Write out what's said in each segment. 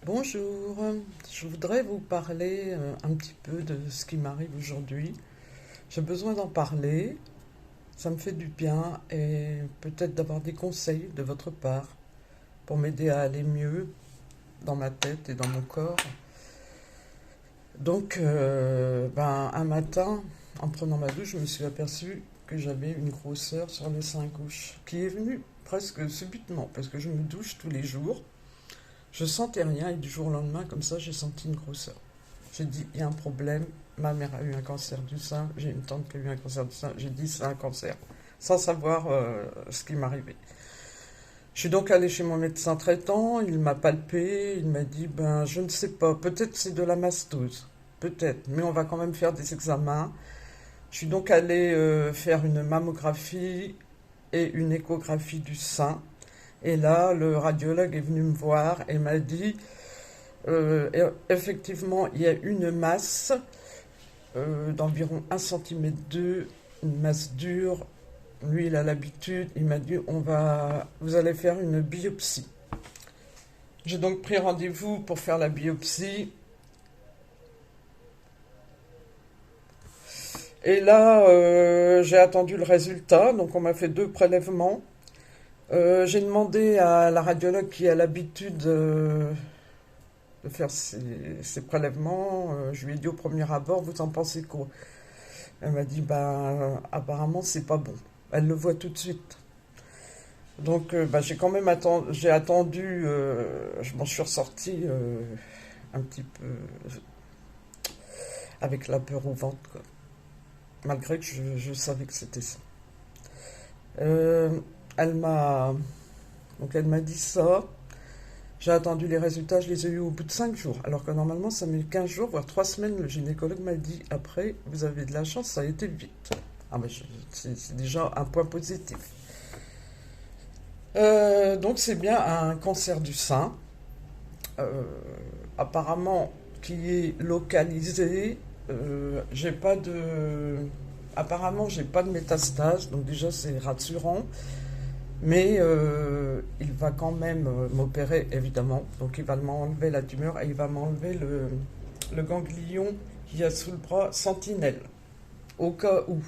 Bonjour, je voudrais vous parler un petit peu de ce qui m'arrive aujourd'hui. J'ai besoin d'en parler, ça me fait du bien et peut-être d'avoir des conseils de votre part pour m'aider à aller mieux dans ma tête et dans mon corps. Donc, un matin, en prenant ma douche, je me suis aperçue que j'avais une grosseur sur le sein gauche qui est venue presque subitement parce que je me douche tous les jours. Je sentais rien et du jour au lendemain, comme ça, j'ai senti une grosseur. J'ai dit, il y a un problème. Ma mère a eu un cancer du sein. J'ai une tante qui a eu un cancer du sein. J'ai dit, c'est un cancer, sans savoir ce qui m'arrivait. Je suis donc allée chez mon médecin traitant. Il m'a palpé. Il m'a dit, ben, je ne sais pas. Peut-être c'est de la mastose. Peut-être. Mais on va quand même faire des examens. Je suis donc allée faire une mammographie et une échographie du sein. Et là, le radiologue est venu me voir et m'a dit, effectivement, il y a une masse d'environ 1 cm deux, une masse dure. Lui, il a l'habitude. Il m'a dit, vous allez faire une biopsie. J'ai donc pris rendez-vous pour faire la biopsie. Et là, j'ai attendu le résultat. Donc, on m'a fait 2 prélèvements. J'ai demandé à la radiologue qui a l'habitude de faire ces prélèvements. Je lui ai dit au premier abord, vous en pensez quoi? Elle m'a dit, bah, apparemment, c'est pas bon. Elle le voit tout de suite. Donc, j'ai quand même j'ai attendu, je m'en suis ressortie un petit peu avec la peur au ventre, quoi. Malgré que je savais que c'était ça. Euh, elle m'a, elle m'a dit ça. J'ai attendu les résultats, je les ai eus au bout de 5 jours. Alors que normalement, ça met 15 jours, voire 3 semaines. Le gynécologue m'a dit, après, vous avez de la chance, ça a été vite. Ah, mais c'est déjà un point positif. Donc, c'est bien un cancer du sein, euh, apparemment qui est localisé. J'ai pas de. Apparemment, j'ai pas de métastase, donc déjà, c'est rassurant. Mais il va quand même m'opérer, évidemment. Donc il va m'enlever la tumeur et il va m'enlever le ganglion qu'il y a sous le bras sentinelle. Au cas où.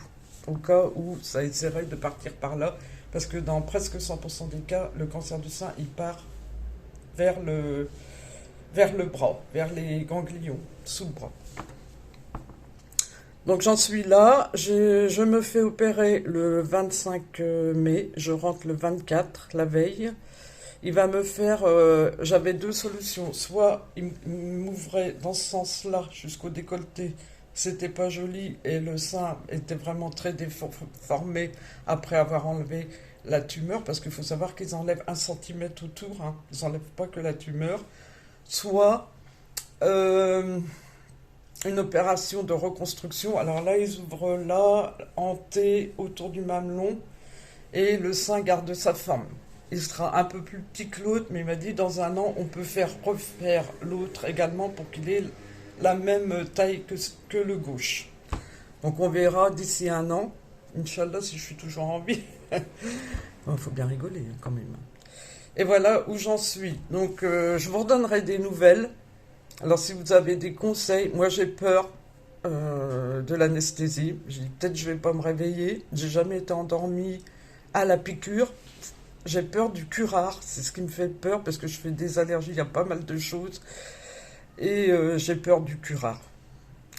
Au cas où ça essaierait de partir par là. Parce que dans presque 100% des cas, le cancer du sein, il part vers vers le bras, vers les ganglions, sous le bras. Donc j'en suis là, je me fais opérer le 25 mai, je rentre le 24, la veille. Il va me faire, j'avais 2 solutions, soit il m'ouvrait dans ce sens-là jusqu'au décolleté, c'était pas joli et le sein était vraiment très déformé après avoir enlevé la tumeur, parce qu'il faut savoir qu'ils enlèvent 1 cm autour, hein, ils n'enlèvent pas que la tumeur, soit euh, une opération de reconstruction. Alors là, ils ouvrent là, en T, autour du mamelon, et le sein garde sa forme. Il sera un peu plus petit que l'autre, mais il m'a dit dans un an, on peut refaire l'autre également pour qu'il ait la même taille que le gauche. Donc on verra d'ici un an, Inch'Allah, si je suis toujours en vie. Il faut bien rigoler hein, quand même. Et voilà où j'en suis. Donc je vous redonnerai des nouvelles. Alors si vous avez des conseils, moi j'ai peur de l'anesthésie. J'ai dit peut-être je vais pas me réveiller. J'ai jamais été endormie à la piqûre. J'ai peur du curare, c'est ce qui me fait peur parce que je fais des allergies, il y a pas mal de choses. Et j'ai peur du curare.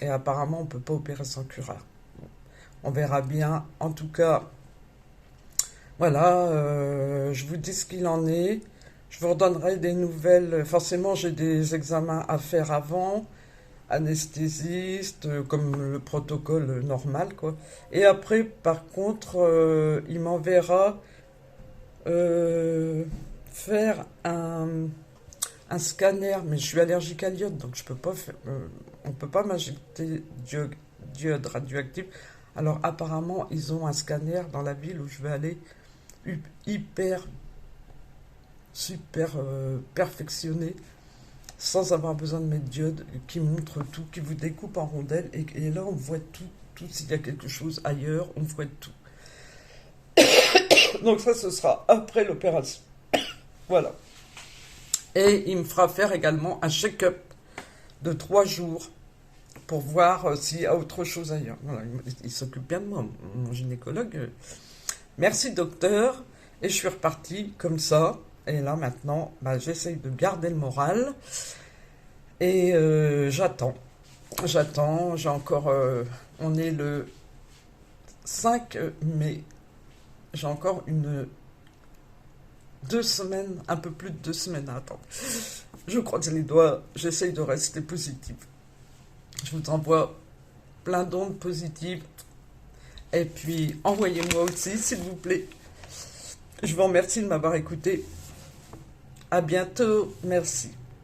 Et apparemment on peut pas opérer sans curare. On verra bien. En tout cas, voilà, je vous dis ce qu'il en est. Je vous redonnerai des nouvelles. Forcément, j'ai des examens à faire avant, anesthésiste, comme le protocole normal, quoi. Et après, par contre, il m'enverra faire un scanner, mais je suis allergique à l'iode, donc je peux pas faire, on peut pas m'injecter d'iode radioactif. Alors apparemment, ils ont un scanner dans la ville où je vais aller hyper super perfectionné sans avoir besoin de mettre diode qui montre tout, qui vous découpe en rondelles et là on voit tout s'il y a quelque chose ailleurs, on voit tout. Donc ça ce sera après l'opération. Voilà. Et il me fera faire également un check-up de 3 jours pour voir s'il y a autre chose ailleurs. Voilà, il s'occupe bien de moi, mon gynécologue. Merci docteur. Et je suis repartie comme ça. Et là maintenant, bah, j'essaye de garder le moral. Et j'attends. J'attends. J'ai encore... on est le 5 mai. J'ai encore 2 semaines, un peu plus de 2 semaines à attendre. Je croise les doigts. J'essaye de rester positive. Je vous envoie plein d'ondes positives. Et puis, envoyez-moi aussi, s'il vous plaît. Je vous remercie de m'avoir écouté. À bientôt. Merci.